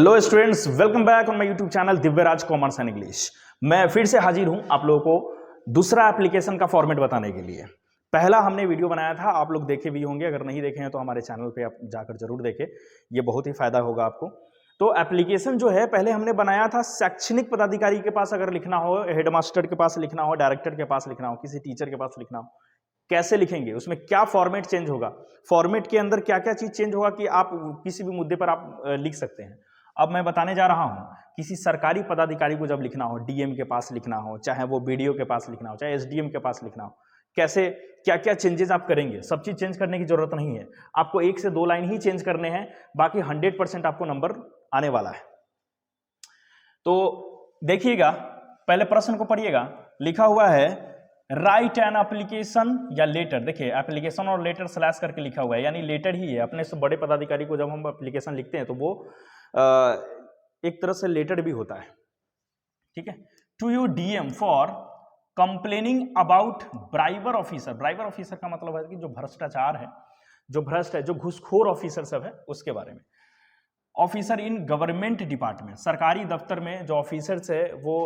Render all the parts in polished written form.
Hello students, welcome back on my YouTube channel Divyaraj commerce and English. मैं फिर से हाजिर हूं आप लोगों को दूसरा एप्लीकेशन का फॉर्मेट बताने के लिए। पहला हमने वीडियो बनाया था, आप लोग देखे भी होंगे, अगर नहीं देखे हैं तो हमारे चैनल पे आप जाकर जरूर देखें, ये बहुत ही फायदा होगा आपको। तो एप्लीकेशन जो है पहले हमने बनाया था शैक्षणिक पदाधिकारी के पास अगर लिखना हो, हेडमास्टर के पास लिखना हो, डायरेक्टर के पास लिखना हो, किसी टीचर के पास लिखना हो, कैसे लिखेंगे, उसमें क्या फॉर्मेट चेंज होगा, फॉर्मेट के अंदर क्या क्या चीज चेंज होगा कि आप किसी भी मुद्दे पर आप लिख सकते हैं। अब मैं बताने जा रहा हूं, किसी सरकारी पदाधिकारी को जब लिखना हो, डीएम के पास लिखना हो, चाहे वो बीडीओ के पास लिखना हो, चाहे एसडीएम के पास लिखना हो, कैसे क्या क्या चेंजेस आप करेंगे। सब चीज चेंज करने की जरूरत नहीं है, आपको 1 से 2 लाइन ही चेंज करने हैं, बाकी 100% आपको नंबर आने वाला है। तो देखिएगा, पहले प्रश्न को पढ़िएगा। लिखा हुआ है राइट एन एप्लीकेशन या लेटर। देखिए एप्लीकेशन और लेटर स्लैश करके लिखा हुआ है, यानी लेटर ही है। अपने से बड़े पदाधिकारी को जब हम एप्लीकेशन लिखते हैं तो वो एक तरह से लेटर भी होता है, ठीक है। To you DM for complaining about briber officer. Briber officer का मतलब है कि जो भ्रष्टाचार है, जो भ्रष्ट है, जो घूसखोर ऑफिसर सब है, उसके बारे में। ऑफिसर इन गवर्नमेंट डिपार्टमेंट, सरकारी दफ्तर में जो ऑफिसर्स है वो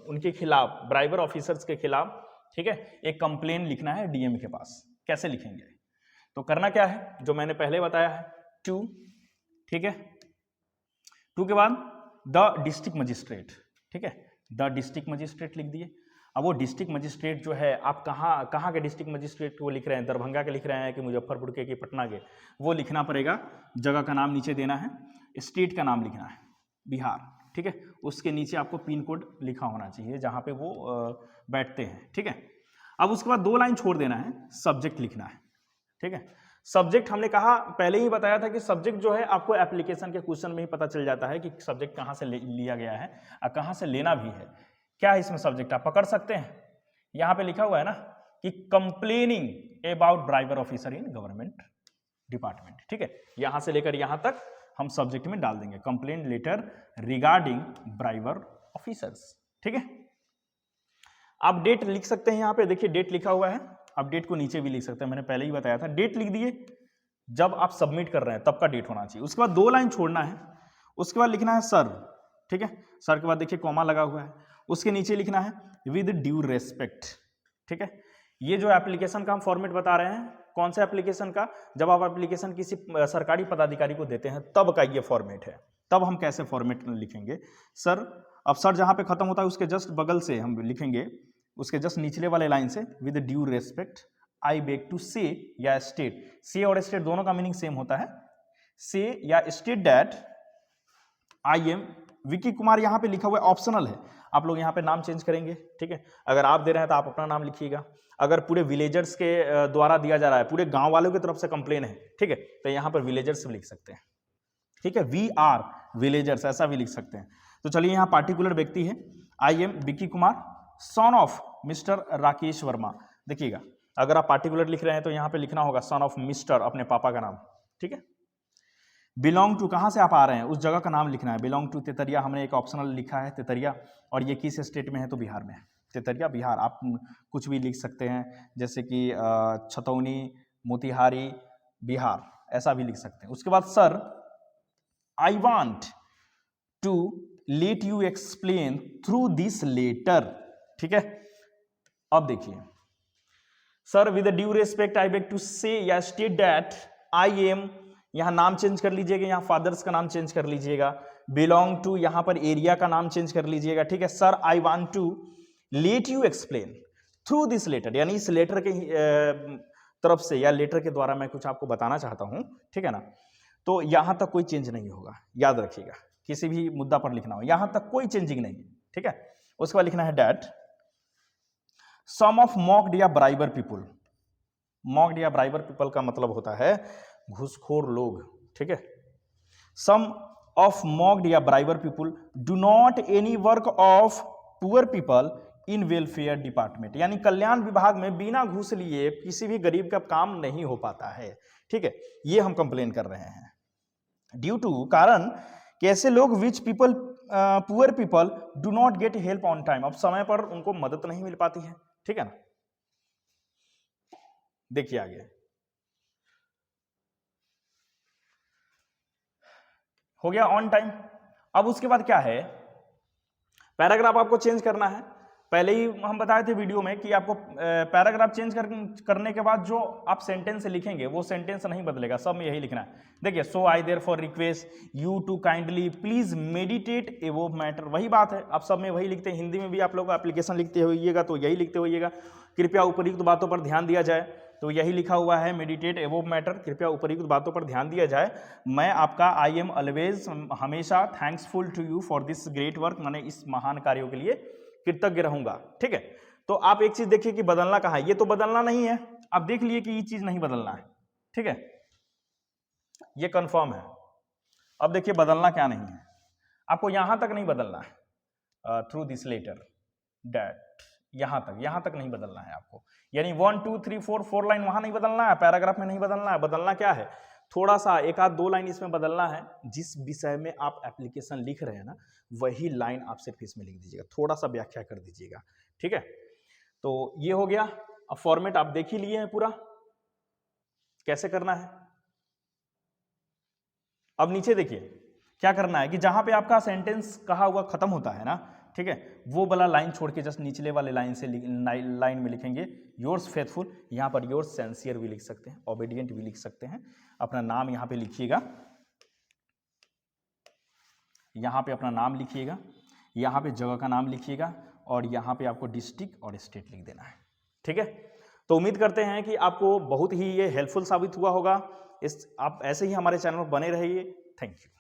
उनके खिलाफ, ब्राइबर ऑफिसर्स के खिलाफ, ठीक है, एक कंप्लेन लिखना है डीएम के पास। कैसे लिखेंगे? तो करना क्या है, जो मैंने पहले बताया है, टू, ठीक है, टू के बाद द डिस्ट्रिक्ट मजिस्ट्रेट, ठीक है, द डिस्ट्रिक्ट मजिस्ट्रेट लिख दिए। अब वो डिस्ट्रिक्ट मजिस्ट्रेट जो है, आप कहाँ के डिस्ट्रिक्ट मजिस्ट्रेट को लिख रहे हैं, दरभंगा के लिख रहे हैं कि मुजफ्फरपुर के कि पटना के, वो लिखना पड़ेगा। जगह का नाम नीचे देना है, स्टेट का नाम लिखना है, बिहार, ठीक है। उसके नीचे आपको पिन कोड लिखा होना चाहिए जहाँ पे वो बैठते हैं, ठीक है। अब उसके बाद 2 लाइन छोड़ देना है, सब्जेक्ट लिखना है, ठीक है। सब्जेक्ट हमने कहा, पहले ही बताया था कि सब्जेक्ट जो है आपको एप्लीकेशन के क्वेश्चन में ही पता चल जाता है कि सब्जेक्ट कहाँ से लिया गया है और कहाँ से लेना भी है। क्या है इसमें सब्जेक्ट, आप पकड़ सकते हैं। यहां पे लिखा हुआ है ना कि complaining about briber officer in government department, ठीक है। यहां से लेकर यहां तक हम सब्जेक्ट में डाल देंगे कंप्लेन लेटर रिगार्डिंग ब्राइबर ऑफिसर्स, ठीक है। आप डेट लिख सकते हैं, यहां पे देखिए डेट लिखा हुआ है। आप डेट को नीचे भी लिख सकते हैं, मैंने पहले ही बताया था। डेट लिख दिए, जब आप सबमिट कर रहे हैं तब का डेट होना चाहिए। उसके बाद 2 लाइन छोड़ना है, उसके बाद लिखना है सर, ठीक है। सर के बाद देखिए कॉमा लगा हुआ है, उसके नीचे लिखना है विद ड्यू रेस्पेक्ट, ठीक है। ये जो एप्लीकेशन का हम फॉर्मेट बता रहे हैं, कौन सा एप्लीकेशन का, जब आप एप्लीकेशन किसी सरकारी पदाधिकारी को देते हैं तब का ये फॉर्मेट है। तब हम कैसे फॉर्मेट लिखेंगे सर। अब सर जहां पे खत्म होता है उसके जस्ट बगल से हम लिखेंगे, उसके जस्ट निचले वाले लाइन से, with due respect I beg to say या स्टेट। से और स्टेट दोनों का मीनिंग सेम होता है। से या state that I am Vicky Kumar. यहां पे लिखा हुआ है, ऑप्शनल है, आप लोग यहां पे नाम चेंज करेंगे, ठीक है। अगर आप दे रहे हैं तो आप अपना नाम लिखिएगा। अगर पूरे विलेजर्स के द्वारा दिया जा रहा है, पूरे गांव वालों की तरफ से कंप्लेन है, ठीक है, तो यहां पर विलेजर्स लिख सकते हैं, ठीक है। वी आर विलेजर्स ऐसा भी लिख सकते हैं। तो चलिए यहां पार्टिकुलर व्यक्ति है, I am Vicky Kumar son of mister Rakesh Verma. देखिएगा, अगर आप पार्टिकुलर लिख रहे हैं तो यहां पे लिखना होगा सन ऑफ मिस्टर, अपने पापा का नाम, ठीक है। बिलोंग टू, कहां से आप आ रहे हैं उस जगह का नाम लिखना है। बिलोंग टू तेतरिया, हमने एक ऑप्शनल लिखा है तेतरिया, और ये किस स्टेट में है तो बिहार में है, तेतरिया बिहार। आप कुछ भी लिख सकते हैं, जैसे कि छतौनी, मोतिहारी, बिहार, ऐसा भी लिख सकते हैं। उसके बाद sir I want to let you explain through this letter, ठीक है। अब देखिए, sir with due respect I beg to say या स्टेट दैट आई एम, यहां नाम चेंज कर लीजिएगा, यहां फादर्स का नाम चेंज कर लीजिएगा। बिलोंग टू, यहां पर एरिया का नाम चेंज कर लीजिएगा, ठीक है। Sir I want to let you explain through this letter, यानी इस लेटर के तरफ से या लेटर के द्वारा मैं कुछ आपको बताना चाहता हूं, ठीक है ना। तो यहां तक कोई चेंज नहीं होगा, याद रखिएगा। किसी भी मुद्दा पर लिखना हो, यहां तक कोई चेंजिंग नहीं, ठीक है। उसके बाद लिखना है डैट सम ऑफ मॉक्ड या ब्राइबर पीपुल। मॉक्ड या ब्राइबर पीपल का मतलब होता है घूसखोर लोग, ठीक है। सम ऑफ मॉक्ड या briber people do not any work of poor people in welfare department, यानी कल्याण विभाग में बिना घूस लिए किसी भी गरीब का काम नहीं हो पाता है, ठीक है। ये हम कंप्लेन कर रहे हैं। ड्यू टू, कारण कि ऐसे लोग which people poor people do not get help on time, अब समय पर उनको मदद नहीं मिल पाती है, ठीक है ना। देखिए आगे हो गया ऑन टाइम। अब उसके बाद क्या है, पैराग्राफ आपको चेंज करना है। पहले ही हम बताए थे वीडियो में कि आपको पैराग्राफ चेंज करने के बाद जो आप सेंटेंस लिखेंगे वो सेंटेंस नहीं बदलेगा, सब में यही लिखना है। देखिए, so I therefore request you to kindly please meditate above matter, वही बात है, आप सब में वही लिखते हैं। हिंदी में भी आप लोग एप्लीकेशन लिखते होइएगा तो यही लिखते होइएगा, कृपया उपयुक्त बातों पर ध्यान दिया जाए, तो यही लिखा हुआ है, मेडिटेट एबोव मैटर, कृपया उपयुक्त बातों पर ध्यान दिया जाए। मैं आपका आई एम ऑलवेज, हमेशा thanksful to you for this great work, मैंने इस महान कार्यों के लिए कृतज्ञ रहूंगा। ठीक है, तो आप एक चीज देखिए कि बदलना कहाँ है, ये तो बदलना नहीं है, आप देख लिए कि ये चीज नहीं बदलना है। ठीक है, ये कंफर्म है। अब देखिए बदलना क्या नहीं है, आपको यहां तक नहीं बदलना है, थ्रू दिस लेटर डैट, यहां तक नहीं बदलना है आपको, यानी 1 2 3 4 लाइन वहां नहीं बदलना है, पैराग्राफ में नहीं बदलना है। बदलना क्या है, थोड़ा सा एक आध दो लाइन इसमें बदलना है। जिस विषय में आप एप्लीकेशन लिख रहे हैं ना, वही लाइन आप सिर्फ इसमें लिख दीजिएगा, थोड़ा सा व्याख्या कर दीजिएगा। ठीक है, तो ये हो गया। अब फॉर्मेट आप देख ही लिए हैं पूरा कैसे करना है। अब नीचे देखिए क्या करना है कि जहां पे आपका सेंटेंस कहा हुआ खत्म होता है ना, ठीक है, वो वाला लाइन छोड़ के जस्ट निचले वाले लाइन से लाइन में लिखेंगे योर्स फेथफुल, यहां पर योर्स सिंसियर भी लिख सकते हैं, ओबीडिएंट भी लिख सकते हैं। अपना नाम यहां पे लिखिएगा, यहां पे अपना नाम लिखिएगा, यहां पे जगह का नाम लिखिएगा, और यहां पे आपको डिस्ट्रिक्ट और स्टेट लिख देना है। ठीक है, तो उम्मीद करते हैं कि आपको बहुत ही ये हेल्पफुल साबित हुआ होगा। आप ऐसे ही हमारे चैनल पर बने रहिए। Thank you.